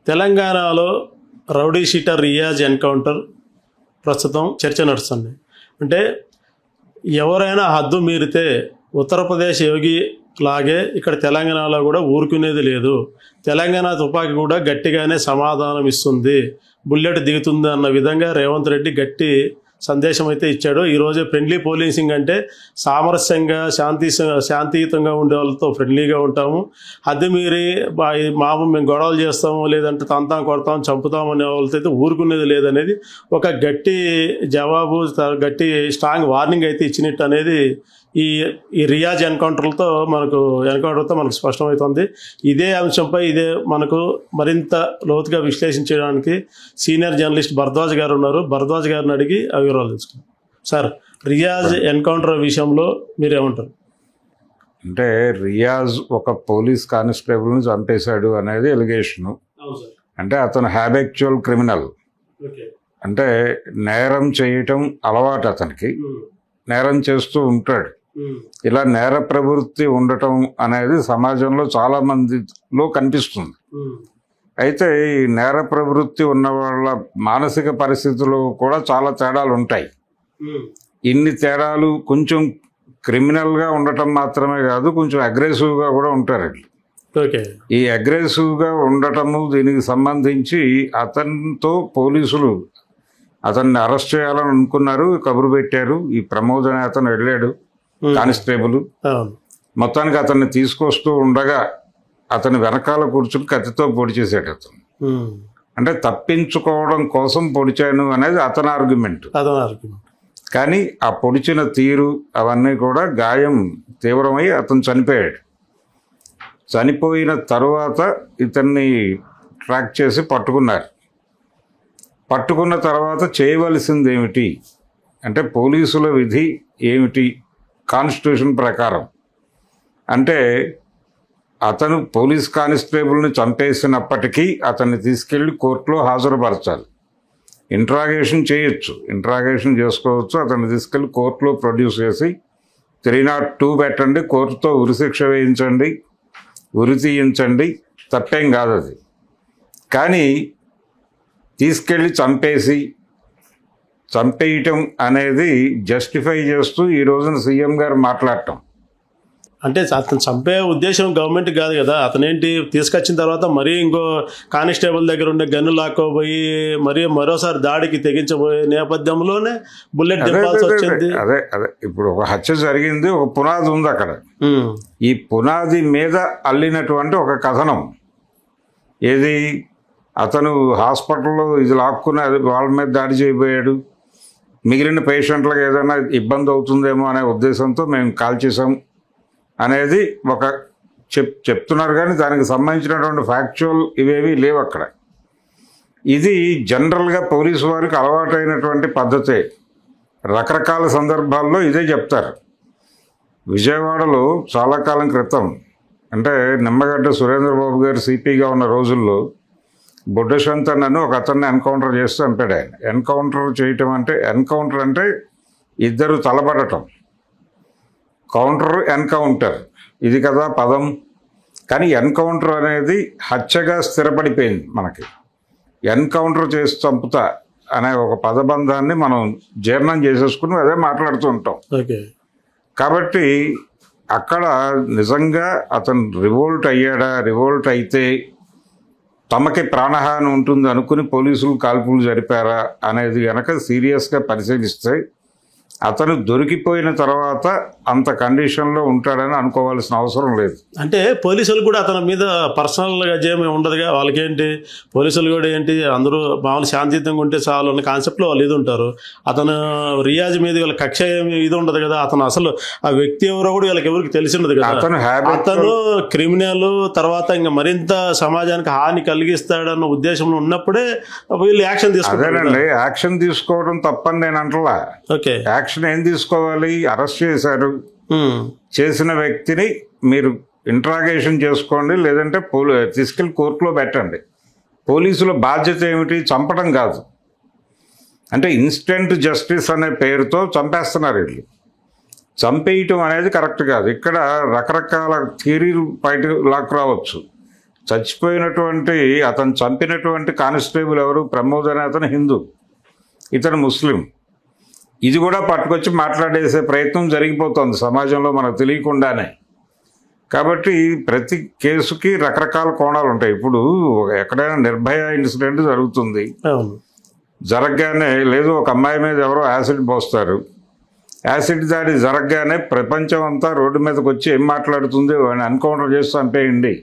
తెలంగాణలో rowdy sheeter Riyaz encounter ప్రస్తుతం చర్చ నడుస్తుంది. అంటే ఎవరైనా హద్దు మీరితే ఉత్తరప్రదేశ్ యోగి లాగే ఇక్కడ తెలంగాణలో కూడా ఊరుకునేది లేదు. తెలంగాణ తుపాకీ కూడా గట్టిగానే సమాధానం ఇస్తుంది, బుల్లెట్ దిగుతుంది అన్న విధంగా రేవంత్ రెడ్డి గట్టి సందేశం అయితే ఇచ్చాడు. ఈరోజు ఫ్రెండ్లీ పోలీసింగ్ అంటే సామరస్యంగా శాంతియుతంగా ఉండే వాళ్ళతో ఫ్రెండ్లీగా ఉంటాము, హద్దు మీరి మేము గొడవలు చేస్తాము లేదంటే తంతాం కొడతాం చంపుతాం అనే వాళ్ళతో అయితే ఊరుకునేది లేదనేది ఒక గట్టి జవాబు, గట్టి స్ట్రాంగ్ వార్నింగ్ అయితే ఇచ్చినట్టు అనేది ఈ రియాజ్ ఎన్కౌంటర్తో మనకు స్పష్టమవుతుంది. ఇదే అంశంపై మనకు మరింత లోతుగా విశ్లేషించడానికి సీనియర్ జర్నలిస్ట్ భరద్వాజ్ గారు ఉన్నారు. భరద్వాజ్ గారిని అడిగి ఆ వివరాలు తెలుసుకుందాం. సార్, రియాజ్ ఎన్కౌంటర్ విషయంలో మీరేమంటారు? అంటే రియాజ్ ఒక పోలీస్ కానిస్టేబుల్ని చంపేశాడు అనేది ఎలిగేషను. అంటే అతను హ్యాబిచువల్ క్రిమినల్, అంటే నేరం చేయటం అలవాటు, అతనికి నేరం చేస్తూ ఉంటాడు. ఇలా నేర ప్రవృత్తి ఉండటం అనేది సమాజంలో చాలా మందిలో కనిపిస్తుంది. అయితే ఈ నేర ప్రవృత్తి ఉన్న వాళ్ళ మానసిక పరిస్థితులు కూడా చాలా తేడాలు ఉంటాయి. ఇన్ని తేడాలు కొంచెం క్రిమినల్గా ఉండటం మాత్రమే కాదు, కొంచెం అగ్రెసివ్గా కూడా ఉంటారు. ఈ అగ్రెసివ్గా ఉండటము దీనికి సంబంధించి అతనితో పోలీసులు అతన్ని అరెస్ట్ చేయాలని అనుకున్నారు, కబురు పెట్టారు. ఈ ప్రమోద్ అనే అతను వెళ్ళాడు, కానిస్టేబుల్. మొత్తానికి అతన్ని తీసుకొస్తూ ఉండగా అతని వెనకాల కూర్చుని కత్తితో పొడి చేశాడు అతను. అంటే తప్పించుకోవడం కోసం పొడిచాను అనేది అతని ఆర్గ్యుమెంట్. కానీ ఆ పొడిచిన తీరు అవన్నీ కూడా గాయం తీవ్రమై అతను చనిపోయాడు. చనిపోయిన తరువాత ఇతన్ని ట్రాక్ చేసి పట్టుకున్నారు. పట్టుకున్న తర్వాత చేయవలసింది ఏమిటి అంటే పోలీసుల విధి ఏమిటి కాన్స్టిట్యూషన్ ప్రకారం అంటే అతను పోలీస్ కానిస్టేబుల్ని చంపేసినప్పటికీ అతన్ని తీసుకెళ్ళి కోర్టులో హాజరుపరచాలి. ఇంట్రాగేషన్ చేయొచ్చు, ఇంట్రాగేషన్ చేసుకోవచ్చు. అతన్ని తీసుకెళ్ళి కోర్టులో ప్రొడ్యూస్ చేసి 302 పెట్టండి, కోర్టుతో ఉరిశిక్ష వేయించండి, ఉరి తీయించండి, తప్పేం కాదు అది. కానీ తీసుకెళ్ళి చంపేయటం అనేది జస్టిఫై చేస్తూ ఈ రోజున సీఎం గారు మాట్లాడటం. అంటే అతను చంపే ఉద్దేశం గవర్నమెంట్ కాదు కదా. అతనేంటి తీసుకొచ్చిన తర్వాత మరీ ఇంకో కానిస్టేబుల్ దగ్గర ఉండే గన్ను లాక్కోపోయి మరోసారి దాడికి తెగించబోయే నేపథ్యంలోనే బుల్లెట్ దింపాల్సి వచ్చింది. అదే ఇప్పుడు ఒక హత్య జరిగింది, ఒక పునాది ఉంది అక్కడ. ఈ పునాది మీద అల్లినటువంటి ఒక కథనం ఏది, అతను హాస్పిటల్లో ఇది లాక్కుని వాళ్ళ మీద దాడి చేయబోయాడు, మిగిలిన పేషెంట్లకు ఏదైనా ఇబ్బంది అవుతుందేమో అనే ఉద్దేశంతో మేము కాల్ చేసాం అనేది ఒక చెప్తున్నారు. కానీ దానికి సంబంధించినటువంటి ఫ్యాక్చువల్ ఇవేవి లేవు అక్కడ. ఇది జనరల్గా పోలీసు వారికి అలవాటైనటువంటి పద్ధతే. రకరకాల సందర్భాల్లో ఇదే చెప్తారు. విజయవాడలో చాలా కాలం క్రితం అంటే నిమ్మగడ్డ సురేంద్రబాబు గారు సిపిగా ఉన్న రోజుల్లో బుడ్డశంతన్ అని ఒక అతన్ని ఎన్కౌంటర్ చేస్తూ చంపాడు ఆయన. ఎన్కౌంటర్ అంటే ఇద్దరు తలబడటం, కౌంటర్ ఎన్కౌంటర్ ఇది కదా పదం. కానీ ఎన్కౌంటర్ అనేది హత్యగా స్థిరపడిపోయింది మనకి. ఎన్కౌంటర్ చేసి చంపుతా అనే ఒక పదబంధాన్ని మనం జీర్ణం చేసేసుకుని అదే మాట్లాడుతూ ఉంటాం. కాబట్టి అక్కడ నిజంగా అతను రివోల్ట్ అయ్యాడా, రివోల్ట్ అయితే తమకి ప్రాణహాని ఉంటుంది అనుకుని పోలీసులు కాల్పులు జరిపారా అనేది కనుక సీరియస్గా పరిశీలిస్తే అతను దొరికిపోయిన తర్వాత అంత కండిషన్లో ఉంటాడని అనుకోవాల్సిన అవసరం లేదు. అంటే పోలీసులు కూడా అతని మీద పర్సనల్గా ఏమీ ఉండదుగా. వాళ్ళకేంటి పోలీసులు కూడా ఏంటి అందరూ మామూలు శాంతియుతంగా ఉంటే చాలు అన్న కాన్సెప్ట్లో వాళ్ళు ఇది ఉంటారు. అతను రియాజ్ మీద వీళ్ళ కక్ష ఏమి ఇది ఉండదు కదా. అతను అసలు ఆ వ్యక్తి ఎవరో కూడా వీళ్ళకి ఎవరికి తెలిసి ఉండదు కదా. అతను క్రిమినల్, తర్వాత ఇంకా మరింత సమాజానికి హాని కలిగిస్తాడన్న ఉద్దేశంలో ఉన్నప్పుడే వీళ్ళు యాక్షన్ తీసుకుంటారు. యాక్షన్ తీసుకోవడం తప్పని నేను అంటలా. ఓకే, యాక్షన్ ఏం తీసుకోవాలి? అరెస్ట్ చేశారు, చేసిన వ్యక్తిని మీరు ఇంట్రాగేషన్ చేసుకోండి, లేదంటే తీసుకెళ్ళి కోర్టులో పెట్టండి. పోలీసుల బాధ్యత ఏమిటి? చంపడం కాదు. అంటే ఇన్స్టెంట్ జస్టిస్ అనే పేరుతో చంపేస్తున్నారు వీళ్ళు. చంపేయటం అనేది కరెక్ట్ కాదు. ఇక్కడ రకరకాల థియరీలు బయట లాక్ రావచ్చు. చచ్చిపోయినటువంటి అతను చంపినటువంటి కానిస్టేబుల్ ఎవరు, ప్రమోద్ అనే అతను హిందూ, ఇతను ముస్లిం. ఇది కూడా పట్టుకొచ్చి మాట్లాడేసే ప్రయత్నం జరిగిపోతుంది సమాజంలో మనకు తెలియకుండానే. కాబట్టి ప్రతి కేసుకి రకరకాల కోణాలు ఉంటాయి. ఇప్పుడు ఎక్కడైనా నిర్భయ ఇన్సిడెంట్ జరుగుతుంది, జరగగానే లేదు ఒక అమ్మాయి మీద ఎవరో యాసిడ్ పోస్తారు, యాసిడ్ దాడి జరగగానే ప్రపంచం అంతా రోడ్డు మీదకి వచ్చి ఏం మాట్లాడుతుంది, ఎన్కౌంటర్ చేసి చంపేయండి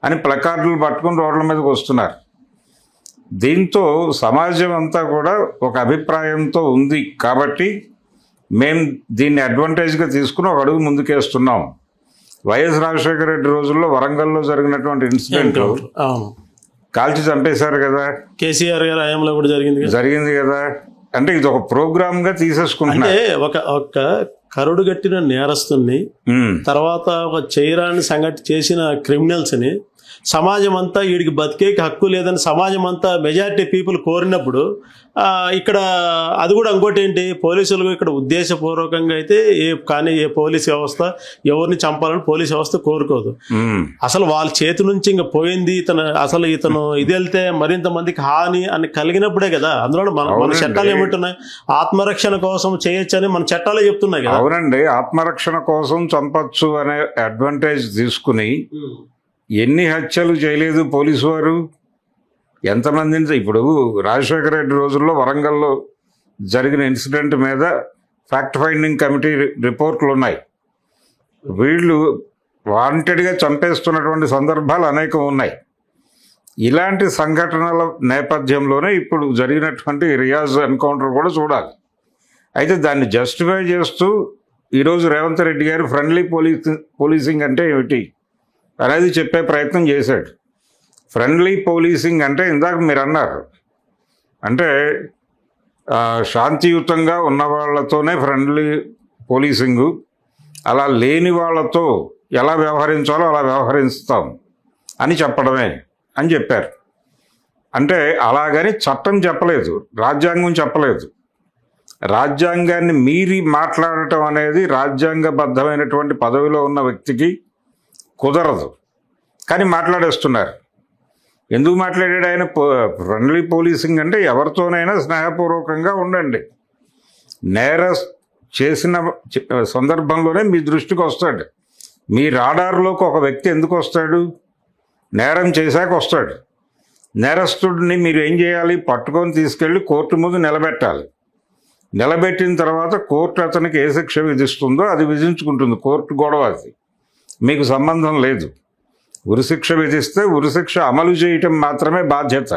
అని ప్లకార్డులు పట్టుకుని రోడ్ల మీదకి వస్తున్నారు. దీంతో సమాజం అంతా కూడా ఒక అభిప్రాయంతో ఉంది. కాబట్టి మేము దీన్ని అడ్వాంటేజ్గా తీసుకుని ఒక అడుగు ముందుకేస్తున్నాం. వైఎస్ రాజశేఖర రెడ్డి రోజుల్లో వరంగల్లో జరిగినటువంటి ఇన్సిడెంట్ కాల్చి చంపేశారు కదా, కేసీఆర్ గారి హయాంలో కూడా జరిగింది కదా. అంటే ఇది ఒక ప్రోగ్రామ్ గా తీసేసుకుంటున్నా. ఒక కరుడు గట్టిన నేరస్తుని, తర్వాత ఒక చేయరాని సంఘటన చేసిన క్రిమినల్స్ ని సమాజం అంతా వీడికి బతికేకి హక్కు లేదని సమాజం అంతా మెజారిటీ పీపుల్ కోరినప్పుడు ఇక్కడ అది కూడా ఇంకోటి ఏంటి, పోలీసులు ఇక్కడ ఉద్దేశపూర్వకంగా అయితే కానీ ఏ పోలీస్ వ్యవస్థ ఎవరిని చంపాలని పోలీస్ వ్యవస్థ కోరుకోదు. అసలు వాళ్ళ చేతి నుంచి ఇంకా పోయింది ఇతను ఇది వెళ్తే మరింత మందికి హాని అని కలిగినప్పుడే కదా. అందులో మన చట్టాలు ఏమంటున్నాయి, ఆత్మరక్షణ కోసం చేయొచ్చని మన చట్టాలే చెప్తున్నాయి కదా. అవునండి, ఆత్మరక్షణ కోసం చంపచ్చు అనే అడ్వాంటేజ్ తీసుకుని ఎన్ని హత్యలు చేయలేదు పోలీసు వారు, ఎంతమందిని. ఇప్పుడు రాజశేఖర రెడ్డి రోజుల్లో వరంగల్లో జరిగిన ఇన్సిడెంట్ మీద ఫ్యాక్ట్ ఫైండింగ్ కమిటీ రిపోర్ట్లు ఉన్నాయి. వీళ్ళు వాంటెడ్గా చంపేస్తున్నటువంటి సందర్భాలు అనేకం ఉన్నాయి. ఇలాంటి సంఘటనల నేపథ్యంలోనే ఇప్పుడు జరిగినటువంటి రియాజ్ ఎన్కౌంటర్ కూడా చూడాలి. అయితే దాన్ని జస్టిఫై చేస్తూ ఈరోజు రేవంత్ రెడ్డి గారు ఫ్రెండ్లీ పోలీసింగ్ అంటే ఏమిటి అనేది చెప్పే ప్రయత్నం చేశాడు. ఫ్రెండ్లీ పోలీసింగ్ అంటే ఇందాక మీరు అన్నారు, అంటే శాంతియుతంగా ఉన్న వాళ్ళతోనే ఫ్రెండ్లీ పోలీసింగు, అలా లేని వాళ్ళతో ఎలా వ్యవహరించాలో అలా వ్యవహరిస్తాం అని చెప్పడమే అని చెప్పారు. అంటే అలాగని చట్టం చెప్పలేదు, రాజ్యాంగం చెప్పలేదు. రాజ్యాంగాన్ని మీరి మాట్లాడటం అనేది రాజ్యాంగబద్ధమైనటువంటి పదవిలో ఉన్న వ్యక్తికి కుదరదు. కానీ మాట్లాడేస్తున్నారు. ఎందుకు మాట్లాడాడు ఆయన? ఫ్రెండ్లీ పోలీసింగ్ అంటే ఎవరితోనైనా స్నేహపూర్వకంగా ఉండండి. నేరం చేసిన సందర్భంలోనే మీ దృష్టికి వస్తాడు. మీ రాడార్లోకి ఒక వ్యక్తి ఎందుకు వస్తాడు? నేరం చేశాక వస్తాడు. నేరస్తుడిని మీరు ఏం చేయాలి? పట్టుకొని తీసుకెళ్ళి కోర్టు ముందు నిలబెట్టాలి. నిలబెట్టిన తర్వాత కోర్టు అతనికి ఏ శిక్ష విధిస్తుందో అది విధించుకుంటుంది. కోర్టు గొడవ, అది మీకు సంబంధం లేదు. ఉరిశిక్ష విధిస్తే ఉరిశిక్ష అమలు చేయటం మాత్రమే బాధ్యత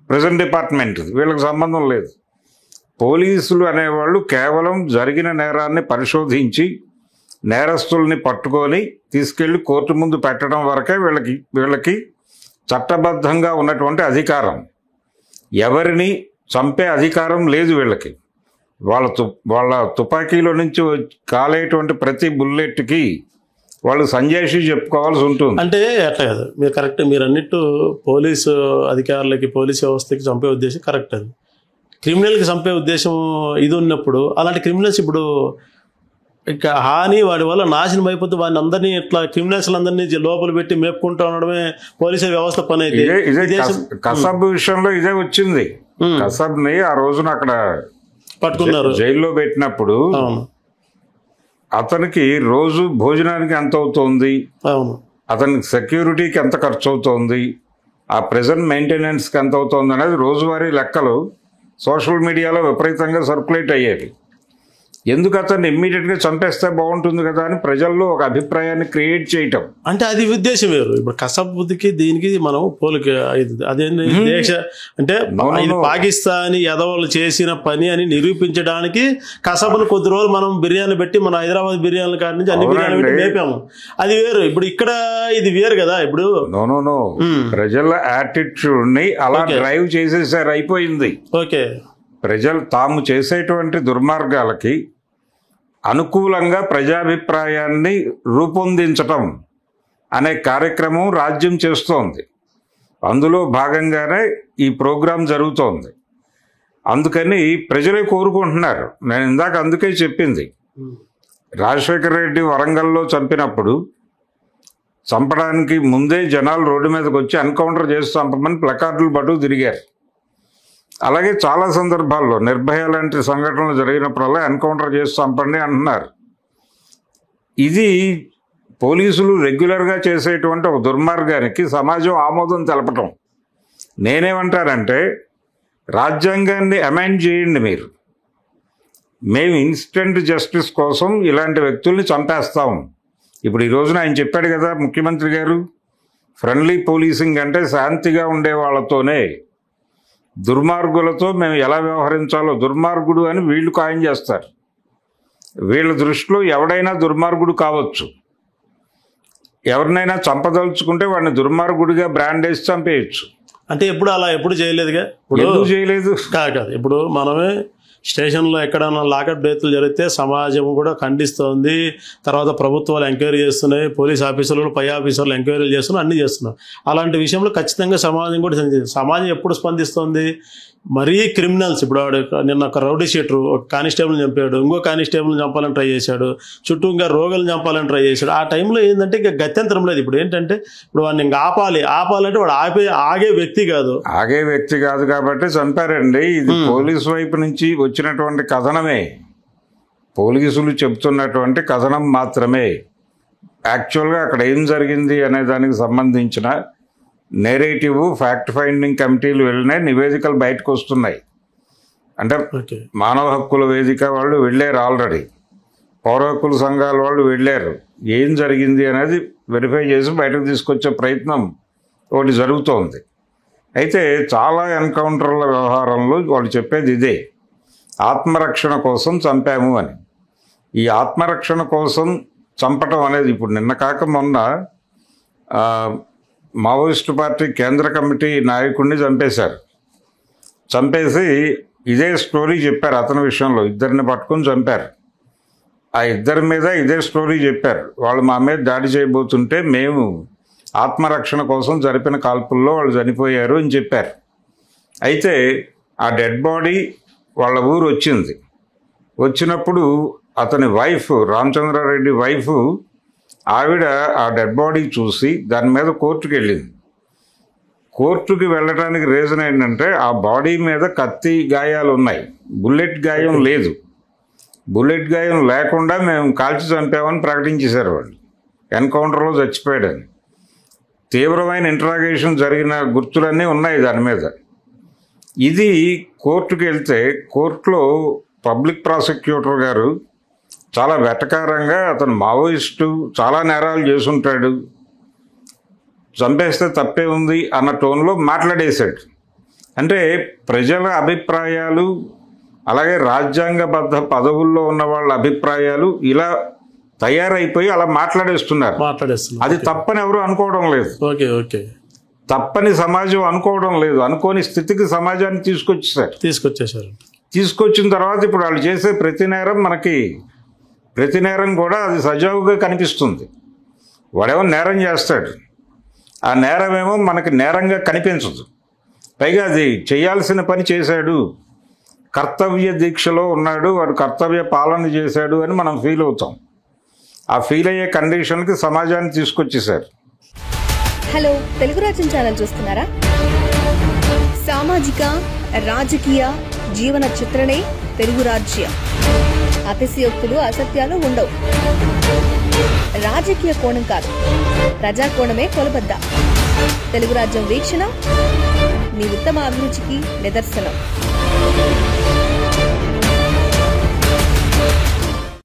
ప్రెజెంట్ డిపార్ట్మెంట్, వీళ్ళకి సంబంధం లేదు. పోలీసులు అనేవాళ్ళు కేవలం జరిగిన నేరాన్ని పరిశోధించి నేరస్తుల్ని పట్టుకొని తీసుకెళ్లి కోర్టు ముందు పెట్టడం వరకే వీళ్ళకి చట్టబద్ధంగా ఉన్నటువంటి అధికారం. ఎవరిని చంపే అధికారం లేదు వీళ్ళకి. వాళ్ళ తుపాకీలో నుంచి కాలేటువంటి ప్రతి బుల్లెట్కి వాళ్ళు సంజాయిషి చెప్పుకోవాల్సి ఉంటుంది. అంటే అట్లా కదా, మీరు కరెక్ట్, మీరు అన్నట్టు పోలీసు అధికారులకి పోలీసు వ్యవస్థకి చంపే ఉద్దేశం కరెక్ట్. అది క్రిమినల్కి చంపే ఉద్దేశం ఇది ఉన్నప్పుడు అలాంటి క్రిమినల్స్ ఇప్పుడు ఇక హాని వాడి వల్ల నాశనం అయిపోతే వాడిని అందరినీ ఇట్లా క్రిమినల్స్ అందరినీ లోపల పెట్టి మేపుకుంటూ ఉండడమే పోలీసు వ్యవస్థ పని. అయితే కసబ్ విషయంలో ఇదే వచ్చింది. కసబ్ని ఆ రోజున అక్కడ పట్టుకున్నారు, జైల్లో పెట్టినప్పుడు అతనికి రోజు భోజనానికి ఎంత అవుతుంది, అతనికి సెక్యూరిటీకి ఎంత ఖర్చు అవుతుంది, ఆ ప్రెజెంట్ మెయింటెనెన్స్కి ఎంత అవుతుంది అనేది రోజువారీ లెక్కలు సోషల్ మీడియాలో విపరీతంగా సర్క్యులేట్ అయ్యేవి. ఎందుకు అతన్ని ఇమ్మీడియట్గా చంపేస్తే బాగుంటుంది కదా అని ప్రజల్లో ఒక అభిప్రాయాన్ని క్రియేట్ చేయటం. అంటే అది ఉద్దేశం వేరు. ఇప్పుడు కసబుద్ధికి దీనికి మనం పోలిక అదేంటి దేశ అంటే పాకిస్తానీ ఎదవలు చేసిన పని అని నిరూపించడానికి కసబును కొద్ది రోజులు మనం బిర్యానీ పెట్టి మన హైదరాబాద్ బిర్యానీ కాడి నుంచి అన్ని బిర్యానీ పెట్టి మేపాము, అది వేరు. ఇప్పుడు ఇక్కడ ఇది వేరు కదా. ఇప్పుడు నో ప్రజల యాటిట్యూడ్ ని అలా డ్రైవ్ చేసేసారు, అయిపోయింది. ఓకే, ప్రజలు తాము చేసేటువంటి దుర్మార్గాలకి అనుకూలంగా ప్రజాభిప్రాయాన్ని రూపొందించటం అనే కార్యక్రమం రాజ్యం చేస్తోంది. అందులో భాగంగానే ఈ ప్రోగ్రాం జరుగుతోంది. అందుకని ప్రజలే కోరుకుంటున్నారు. నేను ఇందాక అందుకే చెప్పింది, రాజశేఖర రెడ్డి వరంగల్లో చంపినప్పుడు చంపడానికి ముందే జనాలు రోడ్డు మీదకి వచ్చి ఎన్కౌంటర్ చేసి చంపమని ప్లకార్డులు పట్టుకు తిరిగారు. అలాగే చాలా సందర్భాల్లో నిర్భయ లాంటి సంఘటనలు జరిగినప్పుడల్లా ఎన్కౌంటర్ చేసి చంపండి అంటున్నారు. ఇది పోలీసులు రెగ్యులర్గా చేసేటువంటి ఒక దుర్మార్గానికి సమాజం ఆమోదం తెలపటం. నేనేమంటానంటే రాజ్యాంగాన్ని అమెండ్ చేయండి మీరు. మేము ఇన్స్టెంట్ జస్టిస్ కోసం ఇలాంటి వ్యక్తుల్ని చంపేస్తాం. ఇప్పుడు ఈ రోజున ఆయన చెప్పాడు కదా ముఖ్యమంత్రి గారు, ఫ్రెండ్లీ పోలీసింగ్ అంటే శాంతిగా ఉండే వాళ్ళతోనే, దుర్మార్గులతో మేము ఎలా వ్యవహరించాలో దుర్మార్గుడు అని వీళ్ళు ఖాయం చేస్తారు. వీళ్ళ దృష్టిలో ఎవడైనా దుర్మార్గుడు కావచ్చు. ఎవరినైనా చంపదలుచుకుంటే వాడిని దుర్మార్గుడిగా బ్రాండ్ వేసి చంపేయచ్చు. అంటే ఎప్పుడు చేయలేదుగా. ఇప్పుడు చేయలేదు కాదు. ఇప్పుడు మనమే స్టేషన్లో ఎక్కడైనా లాకప్ డెత్లు జరిగితే సమాజం కూడా ఖండిస్తోంది. తర్వాత ప్రభుత్వాలు ఎంక్వైరీ చేస్తున్నాయి, పోలీస్ ఆఫీసర్లు పై ఆఫీసర్లు ఎంక్వైరీలు చేస్తున్నారు, అన్నీ చేస్తున్నారు. అలాంటి విషయంలో ఖచ్చితంగా సమాజం కూడా సమాజం ఎప్పుడు స్పందిస్తుంది? మరీ క్రిమినల్స్, ఇప్పుడు వాడు నిన్న ఒక రౌడీ షీటర్ ఒక కానిస్టేబుల్ని చంపాడు, ఇంకో కానిస్టేబుల్ని చంపాలని ట్రై చేశాడు, చుట్టూ ఇంకా రోగులను చంపాలని ట్రై చేశాడు. ఆ టైంలో ఏంటంటే ఇంకా గత్యంతరం లేదు. ఇప్పుడు ఏంటంటే ఇప్పుడు వాడిని ఇంకా ఆపాలంటే వాడు ఆగే వ్యక్తి కాదు కాబట్టి చంపారండి. ఇది పోలీసు వైపు నుంచి వచ్చినటువంటి కథనమే, పోలీసులు చెబుతున్నటువంటి కథనం మాత్రమే. యాక్చువల్గా అక్కడ ఏం జరిగింది అనే దానికి సంబంధించిన నేరేటివ్ ఫ్యాక్ట్ ఫైండింగ్ కమిటీలు వెళ్ళినాయి, నివేదికలు బయటకు వస్తున్నాయి. అంటే మానవ హక్కుల వేదిక వాళ్ళు వెళ్ళారు, ఆల్రెడీ పౌర హక్కుల సంఘాల వాళ్ళు వెళ్ళారు. ఏం జరిగింది అనేది వెరిఫై చేసి బయటకు తీసుకొచ్చే ప్రయత్నం ఒకటి జరుగుతోంది. అయితే చాలా ఎన్కౌంటర్ల వ్యవహారంలో వాళ్ళు చెప్పేది ఇదే, ఆత్మరక్షణ కోసం చంపాము అని. ఈ ఆత్మరక్షణ కోసం చంపటం అనేది ఇప్పుడు నిన్న కాక మొన్న మావోయిస్టు పార్టీ కేంద్ర కమిటీ నాయకుడిని చంపేసి ఇదే స్టోరీ చెప్పారు. అతని విషయంలో ఇద్దరిని పట్టుకొని చంపారు. ఆ ఇద్దరి మీద ఇదే స్టోరీ చెప్పారు. వాళ్ళు మా మీద దాడి చేయబోతుంటే మేము ఆత్మరక్షణ కోసం జరిపిన కాల్పుల్లో వాళ్ళు చనిపోయారు అని చెప్పారు. అయితే ఆ డెడ్ బాడీ వాళ్ళ ఊరు వచ్చినప్పుడు అతని వైఫ్, రామచంద్రారెడ్డి వైఫ్, ఆవిడ ఆ డెడ్ బాడీ చూసి దాని మీద కోర్టుకు వెళ్ళింది. కోర్టుకి వెళ్ళడానికి రీజన్ ఏంటంటే ఆ బాడీ మీద కత్తి గాయాలు ఉన్నాయి, బుల్లెట్ గాయం లేదు. బుల్లెట్ గాయం లేకుండా మేము కాల్చి చంపామని ప్రకటించేశారు వాళ్ళు, ఎన్కౌంటర్లో చచ్చిపోయాడని. తీవ్రమైన ఇంటరాగేషన్ జరిగిన గుర్తులన్నీ ఉన్నాయి దాని మీద. ఇది కోర్టుకు వెళ్తే కోర్టులో పబ్లిక్ ప్రాసిక్యూటర్ గారు చాలా వెటకారంగా అతను మావోయిస్టు, చాలా నేరాలు చేసుంటాడు, చంపేస్తే తప్పే ఉంది అన్న టోన్లో మాట్లాడేశాడు. అంటే ప్రజల అభిప్రాయాలు, అలాగే రాజ్యాంగబద్ధ పదవుల్లో ఉన్న వాళ్ళ అభిప్రాయాలు ఇలా తయారైపోయి అలా మాట్లాడేస్తున్నారు. అది తప్పని ఎవరు అనుకోవడం లేదు. తప్పని సమాజం అనుకోవడం లేదు. అనుకోని స్థితికి సమాజాన్ని తీసుకొచ్చేసారు. తీసుకొచ్చిన తర్వాత ఇప్పుడు వాళ్ళు చేసే ప్రతి నేరం కూడా అది సజావుగా కనిపిస్తుంది. వాడేమో నేరం చేస్తాడు, ఆ నేరమేమో మనకి నేరంగా కనిపించదు. పైగా అది చేయాల్సిన పని చేశాడు, కర్తవ్య దీక్షలో ఉన్నాడు, వాడు కర్తవ్య పాలన చేశాడు అని మనం ఫీల్ అవుతాం. ఆ ఫీల్ అయ్యే కండిషన్కి సమాజాన్ని తీసుకొచ్చేసారు. హలో, తెలుగు రాజ్యం ఛానల్ చూస్తున్నారా? సామాజిక రాజకీయ జీవన చిత్రణే తెలుగు రాజ్యం. అతిశయోక్తులు, అసత్యాలు ఉండవు. రాజకీయ కోణం కాదు, ప్రజా కోణమే కొలబద్ద. తెలుగు రాజ్యం వీక్షణ మీ ఉత్తమ అభిరుచికి నిదర్శనం.